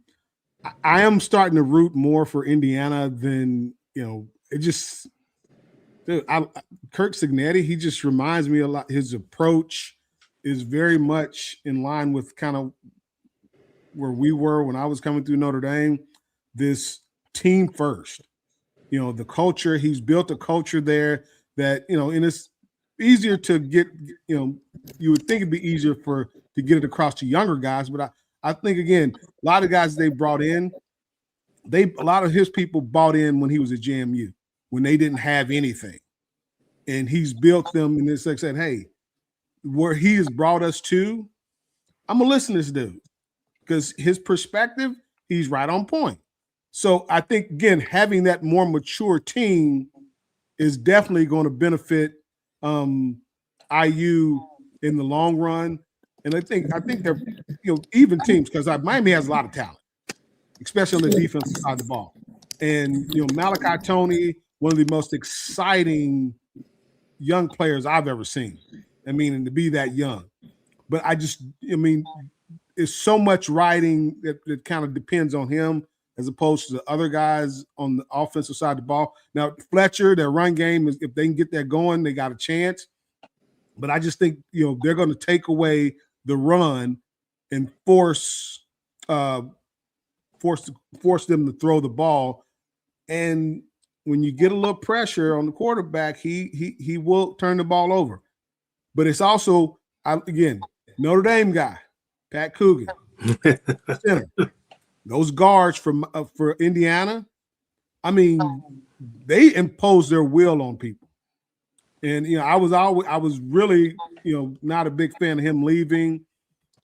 I am starting to root more for Indiana than, it just – Kirk Cignetti, he just reminds me a lot. His approach is very much in line with kind of where we were when I was coming through Notre Dame. This team first, the culture. He's built a culture there that, and it's easier to get, you would think it'd be easier to get it across to younger guys. But I think, again, a lot of guys they brought in, a lot of his people bought in when he was at JMU, when they didn't have anything. And he's built them, and it's like said, hey, where he has brought us to, I'm going to listen to this dude. Because his perspective, he's right on point. So I think, again, having that more mature team is definitely going to benefit IU in the long run. And I think they're even teams, because Miami has a lot of talent, especially on the defensive side of the ball. And Malachi Toney, one of the most exciting young players I've ever seen. I mean, and to be that young. But it's so much riding that kind of depends on him as opposed to the other guys on the offensive side of the ball. Now, Fletcher, their run game, if they can get that going, they got a chance. But I just think, they're going to take away the run and force them to throw the ball. And when you get a little pressure on the quarterback, he will turn the ball over. But it's also, again, Notre Dame guy, Pat Coogan, center. Those guards for Indiana, they impose their will on people. And I was really not a big fan of him leaving.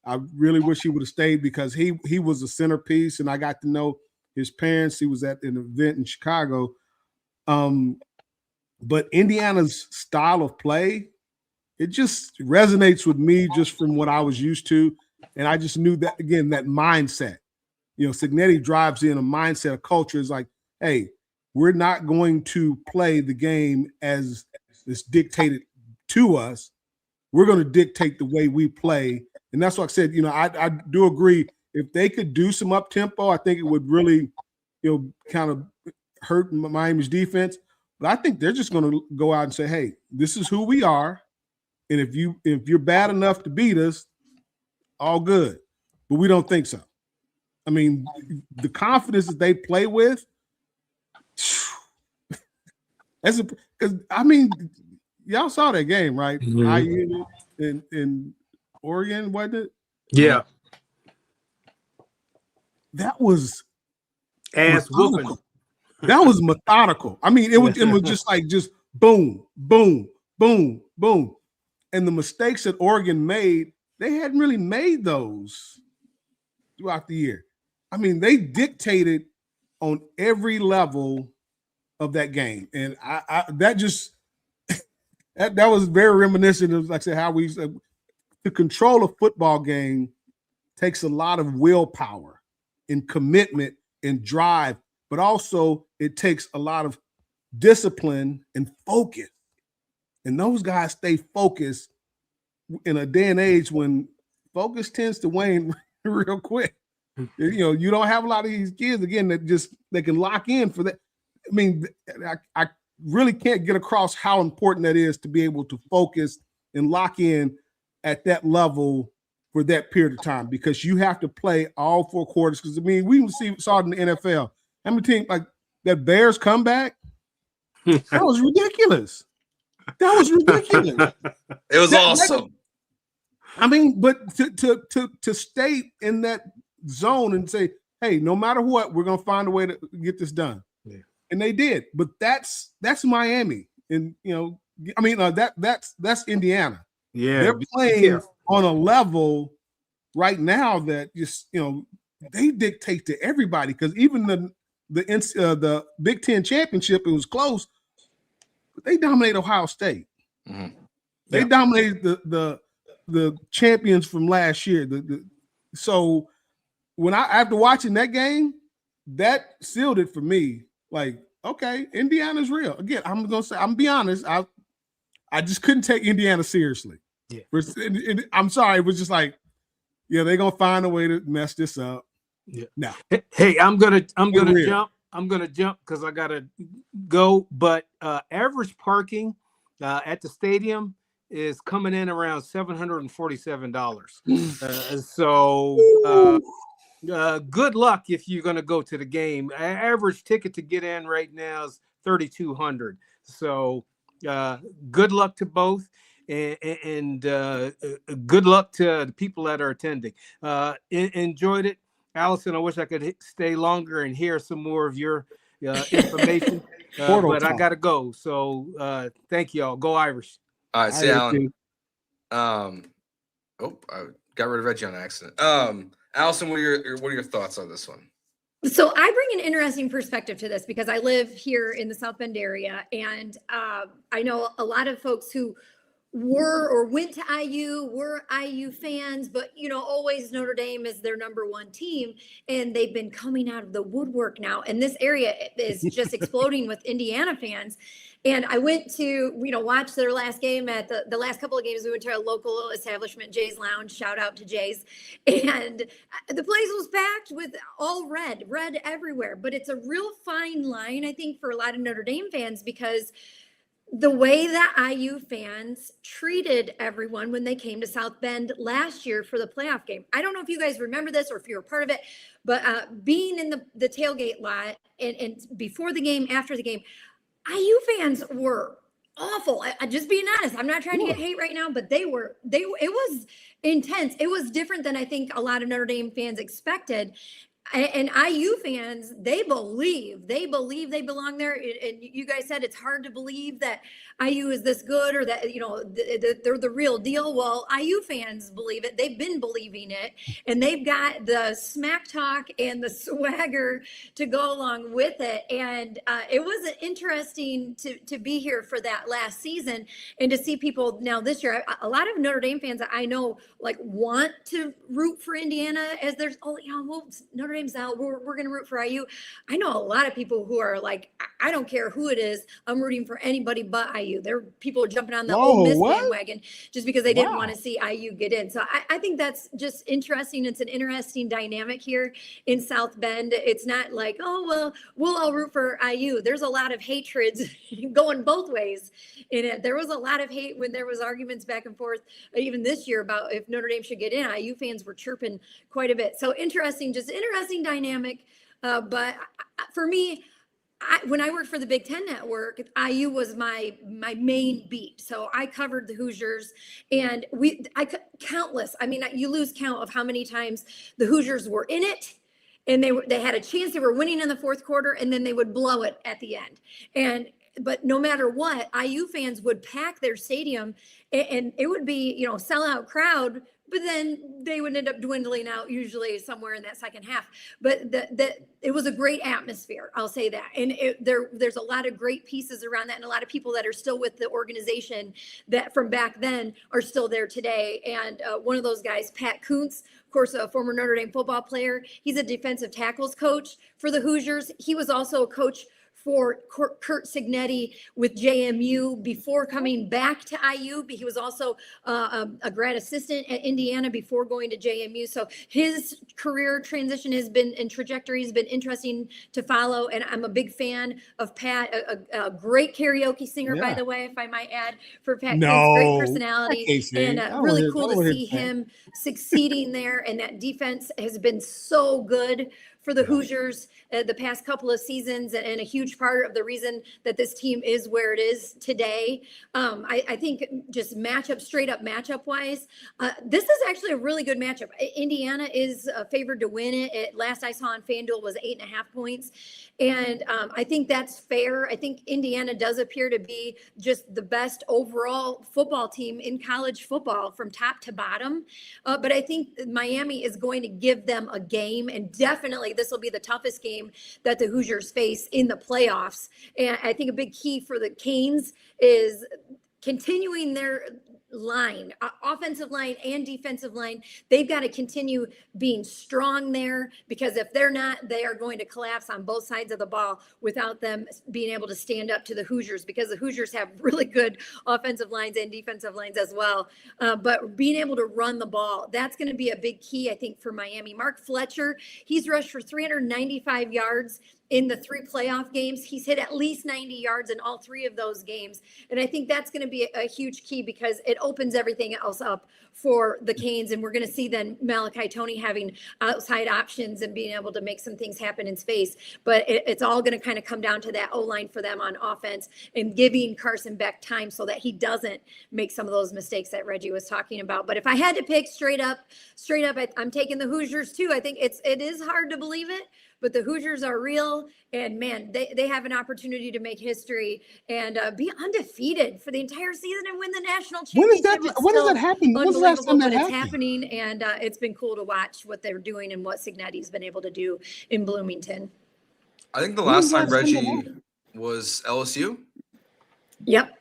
I really wish he would have stayed because he was a centerpiece, and I got to know his parents. He was at an event in Chicago. But Indiana's style of play, it just resonates with me just from what I was used to. And I just knew that, again, that mindset. Cignetti drives in a mindset, a culture is like, hey, we're not going to play the game as it's dictated to us. We're going to dictate the way we play. And that's what I said, I do agree. If they could do some up-tempo, I think it would really, kind of hurt Miami's defense. But I think they're just going to go out and say, hey, this is who we are. And if you're bad enough to beat us, all good. But we don't think so. The confidence that they play with, because y'all saw that game, right? IU in Oregon, wasn't it? Yeah. That was ass whooping. That was methodical. It was just like just boom, boom, boom, boom. And the mistakes that Oregon made, they hadn't really made those throughout the year. I mean, they dictated on every level of that game. And I that just that was very reminiscent of, like I said, how we to control a football game takes a lot of willpower and commitment and drive, but also it takes a lot of discipline and focus. And those guys stay focused in a day and age when focus tends to wane real quick. You know, you don't have a lot of these kids, again, that just they can lock in for that. I mean, I really can't get across how important that is to be able to focus and lock in at that level for that period of time, because you have to play all 4 quarters. Because I mean, we saw it in the NFL. How many teams like that Bears comeback? That was ridiculous. That was ridiculous. It was awesome. I mean, but to stay in that zone and say, hey, no matter what, we're gonna find a way to get this done. Yeah. And they did. But that's Miami. And you know, I mean, that's Indiana. Yeah, they're playing on a level right now that just, you know, they dictate to everybody, because even the Big Ten championship, it was close, but they dominated Ohio State. Mm-hmm. They dominated the champions from last year. So when after watching that game, that sealed it for me. Like, okay, Indiana's real. Again, I'm gonna be honest. I just couldn't take Indiana seriously. Yeah. I'm sorry. It was just like, yeah, they're gonna find a way to mess this up. Yeah. No. Hey, I'm gonna jump. I'm gonna jump because I gotta go. But average parking at the stadium is coming in around $747. So good luck if you're gonna go to the game. Average ticket to get in right now is $3,200. So good luck to both. And good luck to the people that are attending. Enjoyed it. Allison, I wish I could stay longer and hear some more of your information, but I got to go. So thank you all. Go Irish. All right, see Alan. I got rid of Reggie on accident. Allison, what are your thoughts on this one? So I bring an interesting perspective to this because I live here in the South Bend area, and I know a lot of folks who were or went to IU, were IU fans, but you know, always Notre Dame is their number one team, and they've been coming out of the woodwork now, and this area is just exploding with Indiana fans. And I went to, you know, watch their last game at the last couple of games. We went to a local establishment, Jay's Lounge, shout out to Jay's, and the place was packed with all red everywhere. But it's a real fine line, I think, for a lot of Notre Dame fans, because the way that IU fans treated everyone when they came to South Bend last year for the playoff game. I don't know if you guys remember this or if you were part of it, but being in the tailgate lot and before the game, after the game, IU fans were awful. I just being honest, I'm not trying to get hate right now, but it was intense. It was different than I think a lot of Notre Dame fans expected. And IU fans, they believe they belong there. And you guys said it's hard to believe that IU is this good, or that, you know, they're the real deal. Well, IU fans believe it. They've been believing it, and they've got the smack talk and the swagger to go along with it. And it was interesting to be here for that last season and to see people now this year. A lot of Notre Dame fans that I know like want to root for Indiana, as there's, Notre Dame's out, we're going to root for IU. I know a lot of people who are like, I don't care who it is, I'm rooting for anybody but IU. There are people jumping on the Ole Miss bandwagon just because they didn't want to see IU get in. So I think that's just interesting. It's an interesting dynamic here in South Bend. It's not like, oh, well, we'll all root for IU. There's a lot of hatreds going both ways in it. There was a lot of hate when there was arguments back and forth, even this year, about if Notre Dame should get in. IU fans were chirping quite a bit. So interesting dynamic. But for me, when I worked for the Big Ten Network, IU was my main beat. So I covered the Hoosiers, and countless. I mean, you lose count of how many times the Hoosiers were in it, and they had a chance. They were winning in the fourth quarter, and then they would blow it at the end. And but no matter what, IU fans would pack their stadium, and it would be, sellout crowd, but then they would end up dwindling out usually somewhere in that second half. But it was a great atmosphere, I'll say that. And there's a lot of great pieces around that, and a lot of people that are still with the organization that from back then are still there today. And one of those guys, Pat Kuntz, of course, a former Notre Dame football player, he's a defensive tackles coach for the Hoosiers. He was also a coach for Kurt Signetti with JMU before coming back to IU. He was also a grad assistant at Indiana before going to JMU. So his career transition has been and trajectory has been interesting to follow. And I'm a big fan of Pat, a great karaoke singer, by the way, if I might add, for Pat. No, great personality, and really cool to see him succeeding there. And that defense has been so good for the Hoosiers the past couple of seasons, and a huge part of the reason that this team is where it is today. I think just straight up matchup wise, this is actually a really good matchup. Indiana is favored to win it. Last I saw on FanDuel was 8.5 points. And I think that's fair. I think Indiana does appear to be just the best overall football team in college football from top to bottom. But I think Miami is going to give them a game, and definitely this will be the toughest game that the Hoosiers face in the playoffs. And I think a big key for the Canes is continuing their line, offensive line and defensive line. They've got to continue being strong there, because if they're not, they are going to collapse on both sides of the ball without them being able to stand up to the Hoosiers, because the Hoosiers have really good offensive lines and defensive lines as well. But being able to run the ball, that's going to be a big key, I think, for Miami. Mark Fletcher, he's rushed for 395 yards in the 3 playoff games. He's hit at least 90 yards in all 3 of those games. And I think that's going to be a huge key, because it opens everything else up for the Canes. And we're going to see then Malachi Toney having outside options and being able to make some things happen in space. But it's all going to kind of come down to that O-line for them on offense, and giving Carson Beck time so that he doesn't make some of those mistakes that Reggie was talking about. But if I had to pick straight up, I'm taking the Hoosiers too. I think it is hard to believe it, but the Hoosiers are real, and man, they have an opportunity to make history and be undefeated for the entire season and win the national championship. When does that happen? When's the last time that It's happened? happening, and it's been cool to watch what they're doing and what Signetti's been able to do in Bloomington. I think the last time Reggie was LSU. Yep.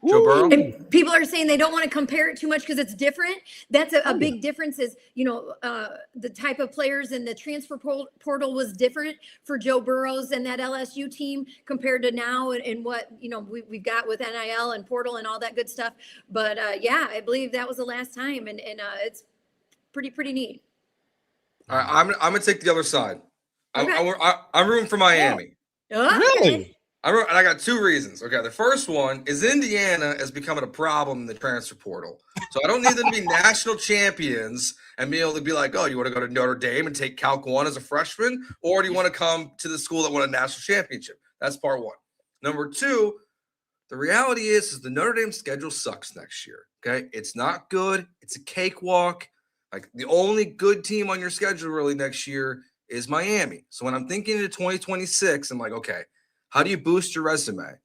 Joe Burrow. And people are saying they don't want to compare it too much because it's different. That's a big difference is, the type of players in the transfer portal was different for Joe Burrows and that LSU team compared to now and what, we've got with NIL and portal and all that good stuff. But I believe that was the last time. And it's pretty neat. All right, I'm going to take the other side. Okay. I'm rooting for Miami. Okay. Really? And I got 2 reasons. Okay, the first one is Indiana is becoming a problem in the transfer portal. So I don't need them to be national champions and be able to be like, oh, you want to go to Notre Dame and take Calc 1 as a freshman? Or do you want to come to the school that won a national championship? That's part 1. Number 2, the reality is the Notre Dame schedule sucks next year. Okay, it's not good. It's a cakewalk. Like, the only good team on your schedule really next year is Miami. So when I'm thinking into 2026, I'm like, okay, how do you boost your resume?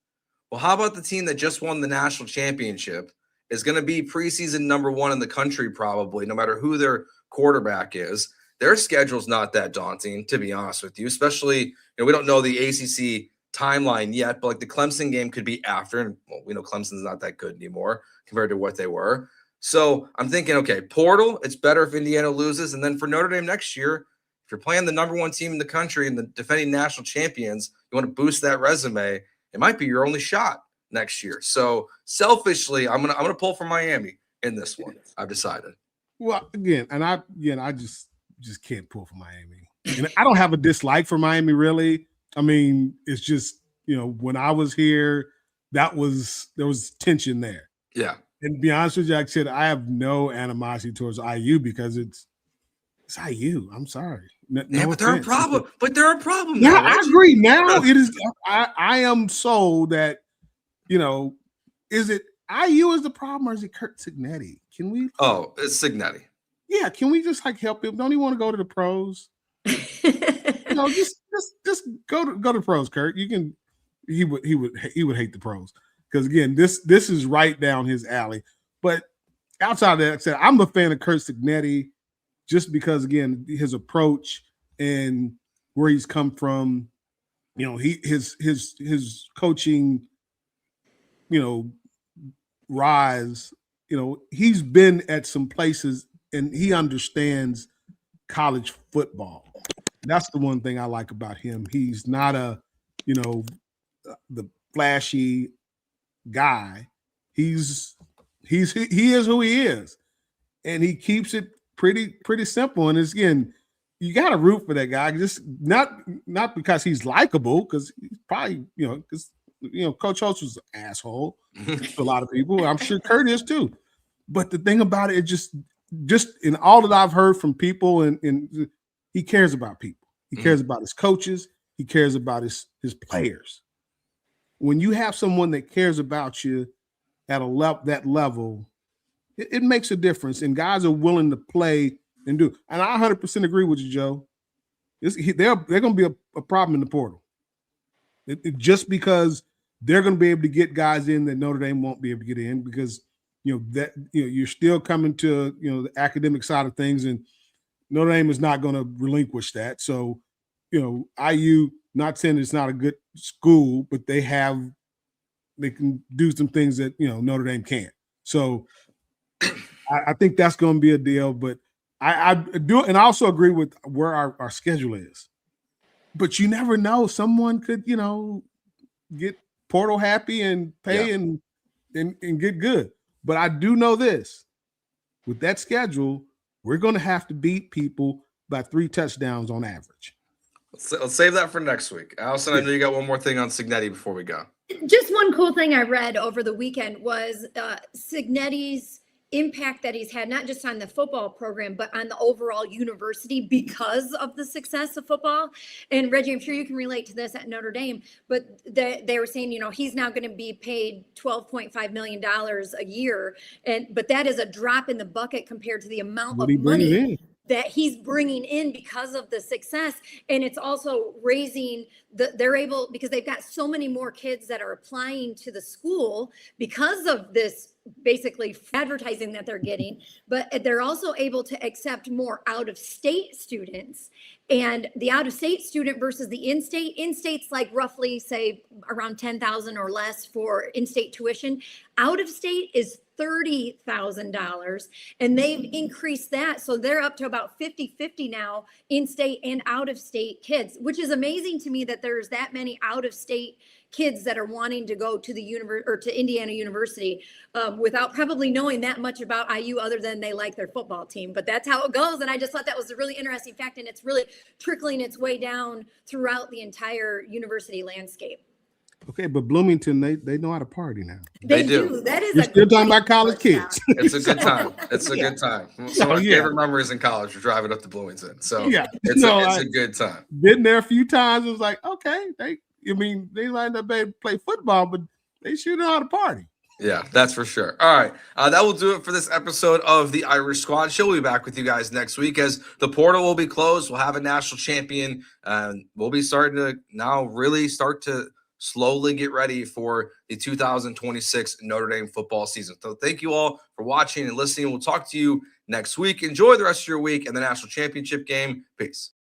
Well, how about the team that just won the national championship is going to be preseason number 1 in the country probably, no matter who their quarterback is. Their schedule's not that daunting, to be honest with you, especially, we don't know the ACC timeline yet, but like the Clemson game could be after, and we know Clemson's not that good anymore compared to what they were. So I'm thinking, okay, portal, it's better if Indiana loses. And then for Notre Dame next year, if you're playing the number 1 team in the country and the defending national champions, you want to boost that resume, it might be your only shot next year. So selfishly, I'm gonna pull for Miami in this one. I've decided. Well, I just can't pull for Miami. And I don't have a dislike for Miami, really. I mean, it's just, when I was here, there was tension there. Yeah. And to be honest with you, like I said, I have no animosity towards IU because it's IU. I'm sorry. But they're a problem. But they're a problem. Yeah, I agree. Now it is. I am sold that, is it IU is the problem or is it Kurt Signetti? Can we? Oh, it's Signetti. Yeah. Can we just help him? Don't he want to go to the pros? Just go to the pros, Kurt. You can. he would hate the pros because again, this is right down his alley. But outside of that, like I said, I'm a fan of Kurt Signetti just because again his approach and where he's come from. You know, his coaching, you know, rise. You know, he's been at some places and he understands college football. That's the one thing I like about him. He's not a, you know, the flashy guy. He is who he is, and he keeps it pretty simple. And it's, again, you got to root for that guy. Just not because he's likable, because he's probably, you know, because Coach Holtz was an asshole to a lot of people. I'm sure Kurt is too. But the thing about it, just in all that I've heard from people, and he cares about people. He cares about his coaches. He cares about his players. When you have someone that cares about you at that level, it makes a difference. And guys are willing to play and do. And I 100% agree with you, Joe. They're going to be a problem in the portal. Just because they're going to be able to get guys in that Notre Dame won't be able to get in, because you're still coming to the academic side of things, and Notre Dame is not going to relinquish that. So, IU, not saying it's not a good school, but they can do some things that Notre Dame can't. So I think that's going to be a deal. But I do, and I also agree with where our schedule is. But you never know. Someone could, get portal happy and pay and get good. But I do know this. With that schedule, we're going to have to beat people by 3 touchdowns on average. Let's save that for next week. Allison, I know you got one more thing on Signetti before we go. Just one cool thing I read over the weekend was Signetti's impact that he's had, not just on the football program, but on the overall university because of the success of football. And Reggie, I'm sure you can relate to this at Notre Dame, but they were saying, he's now going to be paid $12.5 million a year. But that is a drop in the bucket compared to the amount of money that he's bringing in because of the success. And it's also raising they're able, because they've got so many more kids that are applying to the school because of this basically advertising that they're getting, but they're also able to accept more out-of-state students. And the out-of-state student versus the in-state's like roughly, say, around $10,000 or less for in-state tuition. Out-of-state is $30,000, and they've increased that. So they're up to about 50-50 now, in-state and out-of-state kids, which is amazing to me that there's that many out-of-state kids that are wanting to go to the or to Indiana University without probably knowing that much about IU other than they like their football team. But that's how it goes. And I just thought that was a really interesting fact. And it's really trickling its way down throughout the entire university landscape. Okay, but Bloomington, they know how to party now. They do. That is. You're still talking about college kids. It's a good time. It's a good time. Some of my favorite memories in college were driving up to Bloomington. So it's a good time. Been there a few times. It was like, okay, they might not be able to play football, but they sure know how to party. Yeah, that's for sure. All right. That will do it for this episode of the Irish Squad Show. We'll be back with you guys next week as the portal will be closed. We'll have a national champion. We'll be starting to now really start to slowly get ready for the 2026 Notre Dame football season. So thank you all for watching and listening. We'll talk to you next week. Enjoy the rest of your week and the national championship game. Peace.